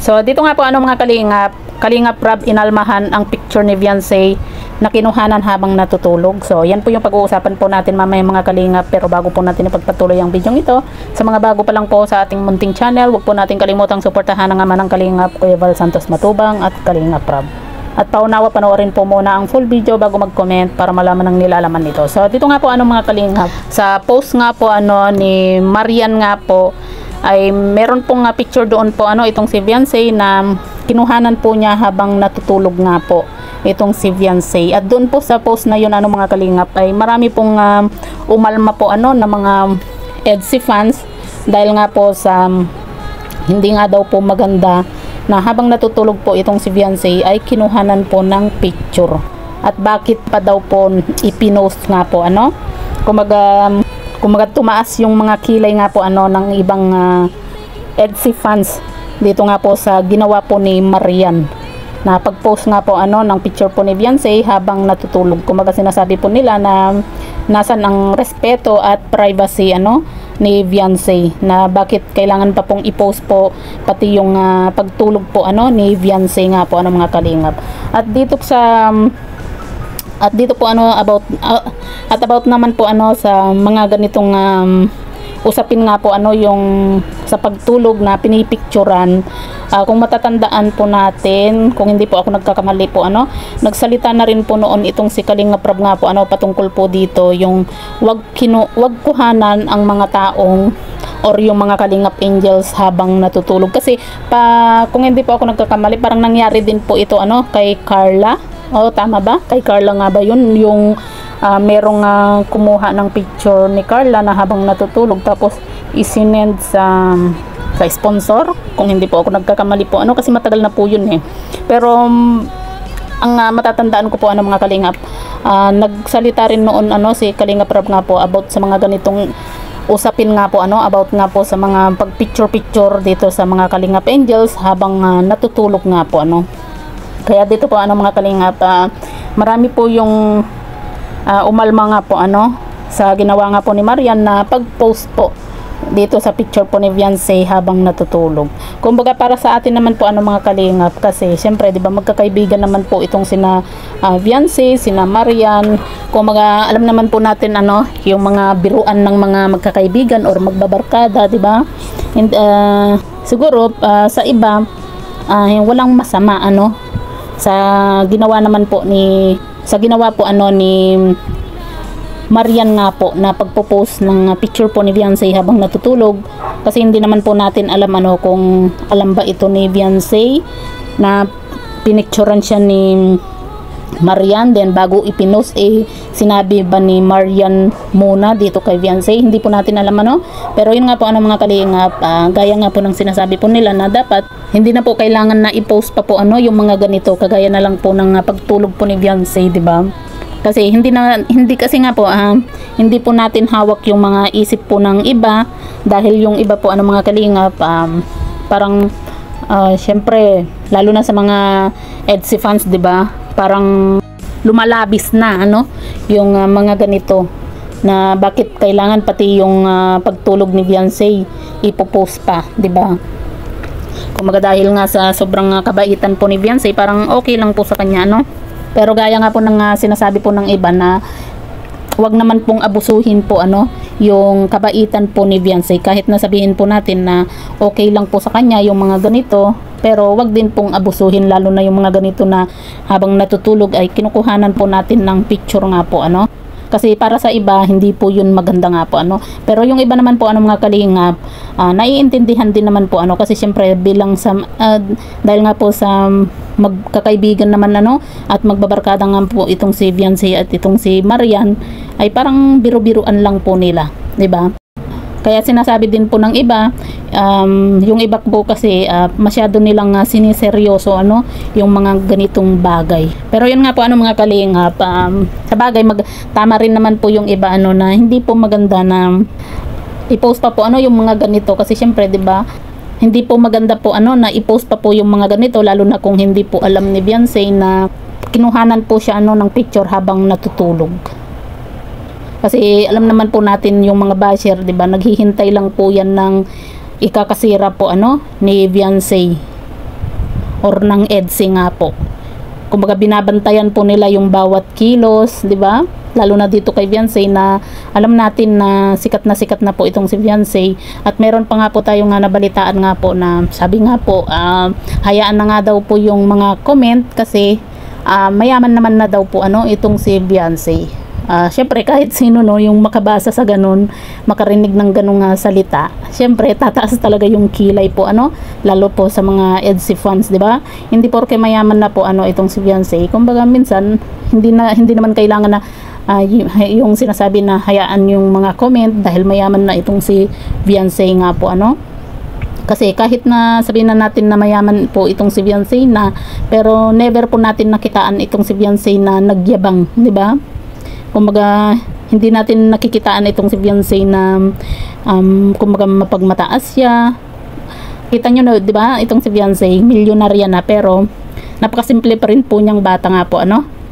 So dito nga po mga Kalingap Rob, inalmahan ang picture ni Beyonce na kinuhanan habang natutulog. So yan po yung pag-uusapan po natin mamaya mga Kalingap. Pero bago po natin ipagpatuloy ang video ito, sa mga bago pa lang po sa ating munting channel, huwag po natin kalimutang suportahan ang ama ng Kalingap, Kuya Val Santos Matubang at Kalingap Rob. At paunawa, panoorin po muna ang full video bago mag-comment para malaman ang nilalaman nito. So dito nga po mga Kalingap, sa post nga po ni Marian nga po, ay meron pong picture doon po itong si Beyonce na kinuhanan po niya habang natutulog nga po itong si Beyonce. At doon po sa post na yun mga Kalingap, ay marami pong umalma po na mga EDSI fans dahil nga po sa hindi nga daw po maganda na habang natutulog po itong si Beyonce ay kinuhanan po ng picture. At bakit pa daw po ipinost nga po kumaga tumaas yung mga kilay nga po ng ibang EDSI fans dito nga po sa ginawa po ni Marian na pag-post nga po ng picture po ni Beyonce habang natutulog. Kumaga sinasabi po nila na nasan ang respeto at privacy ni Beyonce, na bakit kailangan pa pong i-post po pati yung pagtulog po ni Beyonce nga po mga Kalingap. At dito po about naman po sa mga ganitong usapin nga po yung sa pagtulog na pinipicturan. Kung matatandaan po natin, kung hindi po ako nagkakamali po nagsalita na rin po noon itong si Kalingap Rob nga po patungkol po dito yung wag kuhanan ang mga taong or yung mga Kalingap Angels habang natutulog. Kasi kung hindi po ako nagkakamali, parang nangyari din po ito kay Carla. Tama ba? Kay Carla nga ba yun? Yung merong kumuha ng picture ni Carla na habang natutulog tapos isinend sa sponsor, kung hindi po ako nagkakamali po kasi matagal na po yun pero ang matatandaan ko po mga Kalingap, nagsalita rin noon si Kalingap Rob nga po about sa mga ganitong usapin nga po about nga po sa mga pag-picture dito sa mga Kalingap Angels habang natutulog nga po kaya dito po mga Kalingap, marami po yung umalma nga po sa ginawa nga po ni Marian na pag-post po dito sa picture po ni Beyonce habang natutulog. Kumbaga para sa atin naman po mga Kalingap, kasi syempre di ba magkakaibigan naman po itong sina Beyonce, sina Marian. Kumbaga alam naman po natin yung mga biruan ng mga magkakaibigan or magbabarkada, di ba? And siguro sa iba walang masama sa ginawa naman po ni Marian nga po na pagpo-post ng picture po ni Beyonce habang natutulog, kasi hindi naman po natin alam kung alam ba ito ni Beyonce na pinicturean siya ni Marian, then bago ipinost sinabi ba ni Marian muna dito kay Beyonce, hindi po natin alam pero yun nga po mga Kalingap, gaya nga po ng sinasabi po nila na dapat hindi na po kailangan na i-post pa po yung mga ganito, kagaya na lang po ng pagtulog po ni Beyonce, di ba? Kasi hindi kasi nga po hindi po natin hawak yung mga isip po ng iba, dahil yung iba po mga Kalingap parang syempre lalo na sa mga EDSI fans, di ba? Parang lumalabis na yung mga ganito na bakit kailangan pati yung pagtulog ni Beyonce ipopost pa, di ba? Kumaga dahil nga sa sobrang kabaitan po ni Beyonce, parang okay lang po sa kanya pero gaya nga po ng sinasabi po ng iba na wag naman pong abusuhin po yung kabaitan po ni Beyonce, kahit na sabihin po natin na okay lang po sa kanya yung mga ganito, pero wag din pong abusuhin, lalo na yung mga ganito na habang natutulog ay kinukuhanan po natin ng picture nga po kasi para sa iba hindi po yun maganda nga po pero yung iba naman po mga Kalingap, naiintindihan din naman po kasi syempre bilang sa dahil nga po sa magkakaibigan naman at magbabarkada nga po itong si Beyonce at itong si Marian, ay parang biro-biruan lang po nila, di ba? Kaya sinasabi din po ng iba, yung iba po kasi masyado nilang siniseryoso yung mga ganitong bagay. Pero yun nga po mga Kalingap, sa bagay tama rin naman po yung iba na hindi po maganda na i-post pa po yung mga ganito, kasi syempre 'di ba hindi po maganda po na i-post pa po yung mga ganito, lalo na kung hindi po alam ni Beyonce na kinuhanan po siya ng picture habang natutulog. Kasi alam naman po natin yung mga basher, 'di ba? Naghihintay lang po 'yan ng ikakasira po ni Beyonce. or ng EDSA nga po. Kumbaga binabantayan po nila yung bawat kilos, di ba? Lalo na dito kay Viancy na alam natin na sikat na po itong si Viancy. At meron pa nga po tayong nabalitaan nga po na sabi nga po, hayaan na nga daw po yung mga comment kasi mayaman naman na daw po itong si Viancy. Syempre kahit sino yung makabasa sa ganun, makarinig ng ganung salita, syempre tataas talaga yung kilay po lalo po sa mga EDSA fans, di ba? Hindi porke mayaman na po itong si Viancy. Kumbaga minsan hindi naman kailangan na yung sinasabi na hayaan yung mga comment dahil mayaman na itong si Viancy nga po kasi kahit na sabihin na natin na mayaman po itong si Viancy na, pero never po natin nakitaan itong si Viancy na nagyabang, di ba? Kumbaga hindi natin nakikitaan itong si Viancy na kumbaga mapagmataas siya. Kita nyo na, di ba? Itong si Viancy, milyonarya na, pero napakasimple pa rin po niyang bata nga po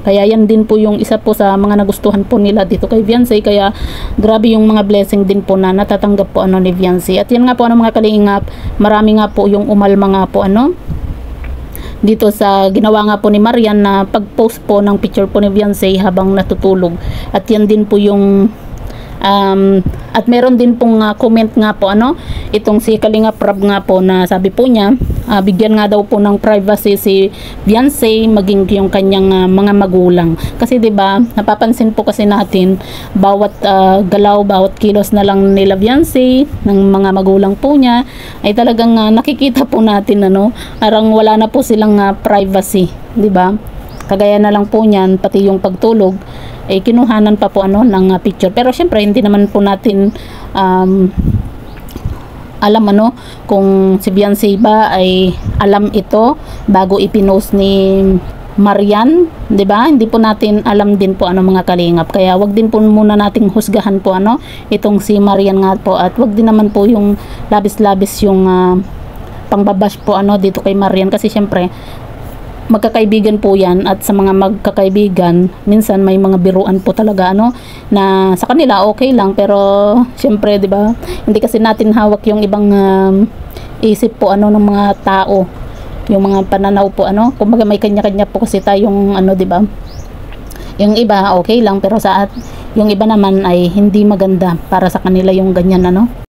Kaya yan din po yung isa po sa mga nagustuhan po nila dito kay Viancy. Kaya grabe yung mga blessing din po na natatanggap po ni Viancy. At yan nga po mga kalingap, marami nga po yung umalma nga po dito sa ginawa nga po ni Marian na pag-post po ng picture po ni Viancy habang natutulog. At yan din po yung at meron din pong comment nga po itong si Kalingap Rab nga po na sabi po niya bigyan nga daw po ng privacy si Viancy maging yung kanyang mga magulang. Kasi 'di ba, napapansin po kasi natin bawat galaw, bawat kilos na lang nila Viancy ng mga magulang po niya ay talagang nakikita po natin parang wala na po silang privacy, 'di ba? Kagaya na lang po niyan, pati yung pagtulog kinuhanan pa po ng picture. Pero syempre hindi naman po natin alam kung si Viancy ba ay alam ito bago ipinost ni Marian, 'di ba? Hindi po natin alam din po mga kalingap. Kaya wag din po muna nating husgahan po itong si Marian nga po, at wag din naman po yung labis-labis yung pangbabash po dito kay Marian, kasi syempre magkakaibigan po yan, at sa mga magkakaibigan minsan may mga biruan po talaga na sa kanila okay lang, pero syempre 'di ba, hindi kasi natin hawak yung ibang isip po ng mga tao, yung mga pananaw po kumbaga may kanya-kanya po kasi tayong 'di ba, yung iba okay lang pero yung iba naman ay hindi maganda para sa kanila yung ganyan